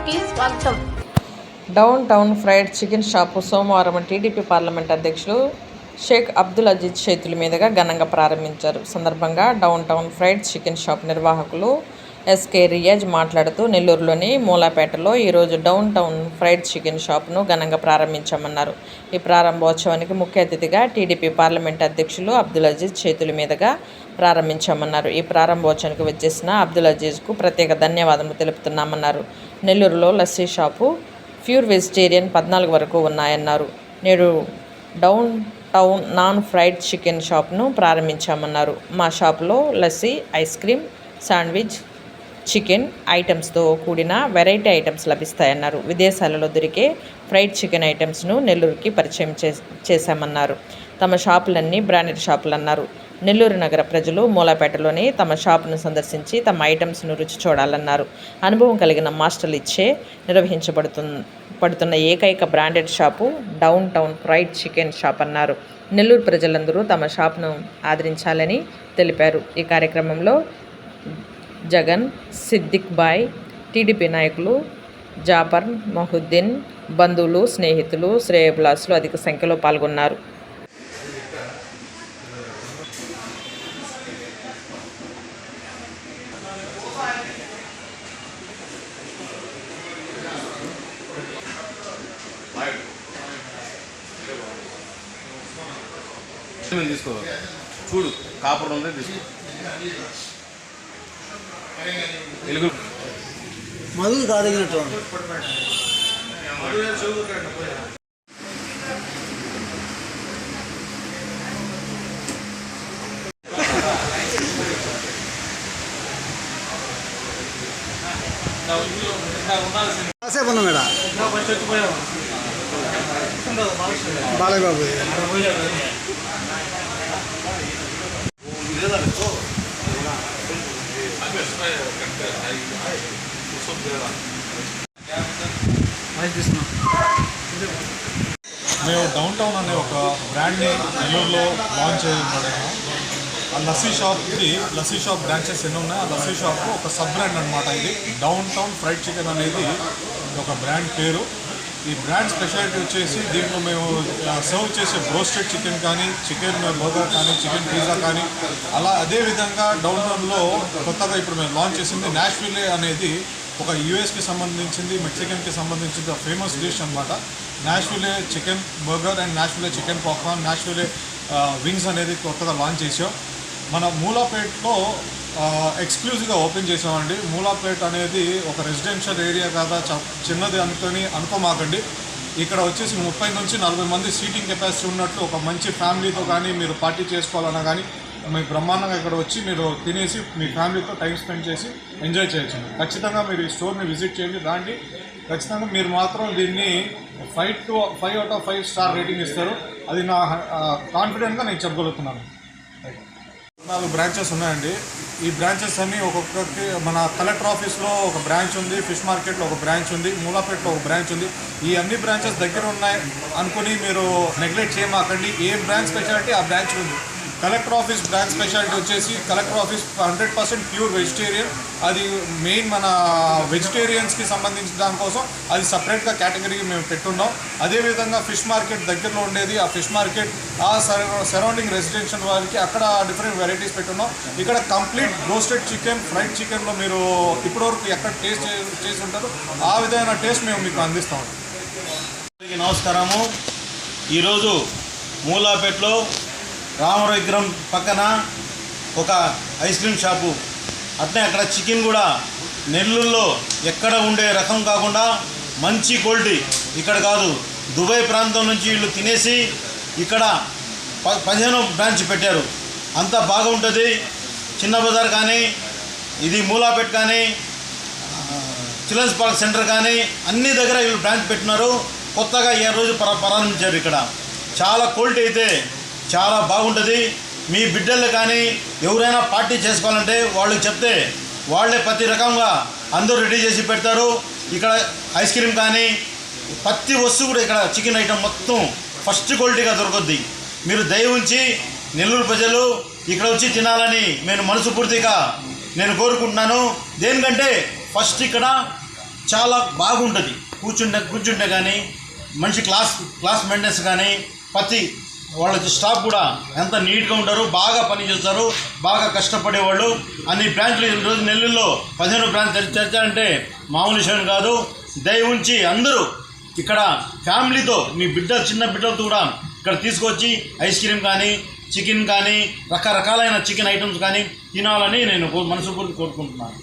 న్యూస్కి స్వాగతం. Down town fried chicken shop సోమవారం టీడీపీ పార్లమెంట్ అధ్యక్షులు షేక్ అబ్దుల్ అజీజ్ చేతుల మీదుగా ఘనంగా ప్రారంభించారు. సందర్భంగా down town fried chicken shop నిర్వాహకులు ఎస్కే రియాజ్ మాట్లాడుతూ, నెల్లూరులోని మూలాపేటలో ఈరోజు డౌన్ టౌన్ ఫ్రైడ్ చికెన్ షాప్ను ఘనంగా ప్రారంభించామన్నారు. ఈ ప్రారంభోత్సవానికి ముఖ్య అతిథిగా టీడీపీ పార్లమెంట్ అధ్యక్షులు అబ్దుల్ అజీజ్ చేతుల మీదుగా ప్రారంభించామన్నారు. ఈ ప్రారంభోత్సవానికి వచ్చేసిన అబ్దుల్ అజీజ్కు ప్రత్యేక ధన్యవాదాలు తెలుపుతున్నామన్నారు. నెల్లూరులో లస్సీ షాపు, ప్యూర్ వెజిటేరియన్ 14 వరకు ఉన్నాయన్నారు. నేడు డౌన్ టౌన్ నాన్ ఫ్రైడ్ చికెన్ షాప్ను ప్రారంభించామన్నారు. మా షాపులో lassi, ice cream, sandwich, chicken ఐటమ్స్తో కూడిన వెరైటీ ఐటమ్స్ లభిస్తాయన్నారు. విదేశాలలో దొరికే ఫ్రైడ్ చికెన్ ఐటమ్స్ను నెల్లూరుకి పరిచయం చేశామన్నారు. తమ షాపులన్నీ బ్రాండెడ్ షాపులు అన్నారు. నెల్లూరు నగర ప్రజలు మూలాపేటలోని తమ షాపును సందర్శించి తమ ఐటమ్స్ను రుచి చూడాలన్నారు. అనుభవం కలిగిన మాస్టర్లు ఇచ్చే పడుతున్న ఏకైక branded shop down town fried chicken shop అన్నారు. నెల్లూరు ప్రజలందరూ తమ షాప్ను ఆదరించాలని తెలిపారు. ఈ కార్యక్రమంలో జగన్, సిద్దిక్ బాయ్, టీడీపీ నాయకులు జాఫర్, మొహుద్దీన్, బంధువులు, స్నేహితులు, శ్రేయోభిలాషులు అధిక సంఖ్యలో పాల్గొన్నారు. తీసుకో చూడు, కాపర్ ఉంది తీసుకో. మధు కాదగినట్టు కాసేపు ఉన్నా మేడం బాలయ్య బాబు మేము డౌన్ టౌన్ అనే ఒక బ్రాండ్ని నెల్లూరులో లాంచ్ చేయబడాము. ఆ లస్సీ షాప్ బ్రాంచెస్ ఎన్ని ఉన్నాయి. ఆ లస్సీ షాప్ ఒక సబ్ బ్రాండ్ అనమాట. ఇది డౌన్ టౌన్ ఫ్రైడ్ చికెన్ అనేది ఒక బ్రాండ్ పేరు. ఈ బ్రాండ్ స్పెషాలిటీ వచ్చేసి దీంట్లో మేము సర్వ్ చేసే బ్రోస్టెడ్ చికెన్ కానీ, చికెన్ బర్గర్ కానీ, చికెన్ పిజ్జా కానీ, అదేవిధంగా డౌన్ టౌన్లో కొత్తగా ఇప్పుడు మేము లాంచ్ చేసింది నాష్విల్లే అనేది ఒక యూఎస్కి సంబంధించింది, మెక్సికన్కి సంబంధించింది ఫేమస్ డిష్ అనమాట. Nashville chicken burger and Nashville chicken popcorn, Nashville wings అనేది కొత్తగా లాంచ్ చేసాం. మన మూలాపేటలో ఎక్స్క్లూజివ్గా ఓపెన్ చేసామండి. మూలాపేట అనేది ఒక రెసిడెన్షియల్ ఏరియా కాదా, చిన్నది అనుకోమాకండి. ఇక్కడ వచ్చేసి 30 నుంచి 40 మంది సీటింగ్ కెపాసిటీ ఉన్నట్టు ఒక మంచి ఫ్యామిలీతో కానీ, మీరు పార్టీ చేసుకోవాలన్నా కానీ మీకు బ్రహ్మాండంగా ఇక్కడ వచ్చి మీరు తినేసి మీ ఫ్యామిలీతో టైం స్పెండ్ చేసి ఎంజాయ్ చేయొచ్చు. ఖచ్చితంగా మీరు ఈ స్టోర్ని విజిట్ చేయండి, రాండి. ఖచ్చితంగా మీరు మాత్రం దీన్ని 5 out of 5 స్టార్ రేటింగ్ ఇస్తారు. అది నా కాన్ఫిడెంట్గా నేను చెప్పగలుగుతున్నాను. 4 బ్రాంచెస్ ఉన్నాయండి. ఈ బ్రాంచెస్ అన్నీ ఒక్కొక్కరికి మన కలెక్టర్ ఆఫీస్లో ఒక బ్రాంచ్ ఉంది, ఫిష్ మార్కెట్లో ఒక బ్రాంచ్ ఉంది, మూలాపేటలో ఒక బ్రాంచ్ ఉంది. ఈ అన్ని బ్రాంచెస్ దగ్గర ఉన్నాయి అనుకుని మీరు నెగ్లెక్ట్ చేయమాకండి. ఏ బ్రాంచ్ స్పెషాలిటీ ఆ బ్రాంచ్ ఉంది. కలెక్టర్ ఆఫీస్ బ్రాంచ్ స్పెషాలిటీ వచ్చేసి కలెక్టర్ ఆఫీస్ 100% ప్యూర్ వెజిటేరియన్. అది మెయిన్ మన వెజిటేరియన్స్కి సంబంధించిన దానికోసం అది సపరేట్గా కేటగిరీకి మేము పెట్టున్నాం. అదేవిధంగా ఫిష్ మార్కెట్ దగ్గరలో ఉండేది ఆ ఫిష్ మార్కెట్, ఆ సరౌండింగ్ రెసిడెన్షియల్ వారికి అక్కడ డిఫరెంట్ వెరైటీస్ పెట్టున్నాం. ఇక్కడ కంప్లీట్ రోస్టెడ్ చికెన్, ఫ్రైడ్ చికెన్లో మీరు ఇప్పటివరకు ఎక్కడ టేస్ట్ చేసి ఉంటారో ఆ విధమైన టేస్ట్ మేము మీకు అందిస్తాం. నమస్కారము. ఈరోజు మూలాపేటలో రామర విగ్రహం పక్కన ఒక ఐస్ క్రీమ్ షాపు, అట్నే అక్కడ చికెన్ కూడా నెల్లూరులో ఎక్కడ ఉండే రకం కాకుండా మంచి క్వాలిటీ. ఇక్కడ కాదు, దుబాయ్ ప్రాంతం నుంచి వీళ్ళు తినేసి ఇక్కడ 15వ బ్రాంచ్ పెట్టారు. అంతా బాగా ఉంటుంది. చిన్న బజార్ కానీ, ఇది మూలాపేట కానీ, చిల్డ్రన్స్ పార్క్ సెంటర్ కానీ అన్ని దగ్గర వీళ్ళు బ్రాంచ్ పెట్టినారు. కొత్తగా ఈ రోజు ప్రారంభించారు. ఇక్కడ చాలా క్వాలిటీ అయితే చాలా బాగుంటుంది. మీ బిడ్డలు కానీ ఎవరైనా పార్టీ చేసుకోవాలంటే వాళ్ళకి చెప్తే వాళ్ళే ప్రతి రకంగా అందరూ రెడీ చేసి పెడతారు. ఇక్కడ ఐస్ క్రీమ్ కానీ ప్రతి వస్తువు కూడా ఇక్కడ చికెన్ ఐటమ్ మొత్తం ఫస్ట్ క్వాలిటీగా దొరుకుద్ది. మీరు దయ ఉంచి నెల్లూరు ప్రజలు ఇక్కడ వచ్చి తినాలని నేను మనస్ఫూర్తిగా కోరుకుంటున్నాను. దేనికంటే ఫస్ట్ ఇక్కడ చాలా బాగుంటుంది. కూర్చుంటే కానీ మంచి క్లాస్ మెయింటెనెన్స్ కానీ ప్రతి వాళ్ళ స్టాఫ్ కూడా ఎంత నీట్గా ఉంటారు, బాగా పని చేస్తారు, బాగా కష్టపడేవాళ్ళు. అన్ని బ్రాంచ్లు ఈరోజు నెల్లూరులో 15 బ్రాంచ్ తెరిచారంటే మామూలు విషయం కాదు. దయ ఉంచి అందరూ ఇక్కడ ఫ్యామిలీతో మీ చిన్న బిడ్డలతో కూడా ఇక్కడ తీసుకొచ్చి ఐస్ క్రీమ్ కానీ చికెన్ కానీ రకరకాలైన చికెన్ ఐటమ్స్ కానీ తినాలని నేను మనస్ఫూర్తిగా కోరుకుంటున్నాను.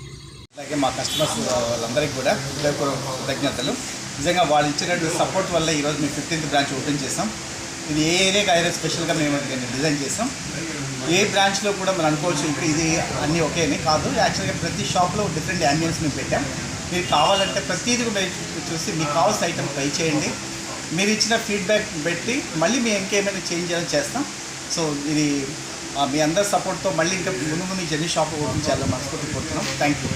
అలాగే మా కస్టమర్స్ వాళ్ళందరికీ కూడా కృతజ్ఞతలు. నిజంగా వాళ్ళు ఇచ్చినటువంటి సపోర్ట్ వల్ల ఈరోజు మేము 15th బ్రాంచ్ ఓపెన్ చేసాం. ఇది ఏ ఏరియాకి అయితే స్పెషల్గా మేము డిజైన్ చేసాం. ఏ బ్రాంచ్లో కూడా మనం అనుకోవచ్చు ఇప్పుడు ఇది అన్నీ ఓకే అని కాదు. యాక్చువల్గా ప్రతి షాప్లో డిఫరెంట్ యాంబియన్స్ మేము పెట్టాం. మీరు కావాలంటే ప్రతిదీ చూసి మీకు కావాల్సిన ఐటమ్ ట్రై చేయండి. మీరు ఇచ్చిన ఫీడ్బ్యాక్ పెట్టి మళ్ళీ మేము ఇంకేమైనా చేంజ్ చేయాలని చేస్తాం. సో ఇది మీ అందరి సపోర్ట్తో మళ్ళీ ఇంకా ముందు జర్నీ షాప్ ఓపెన్ చేయాలని మనస్ఫూర్తి కోరుతున్నాం. Thank you.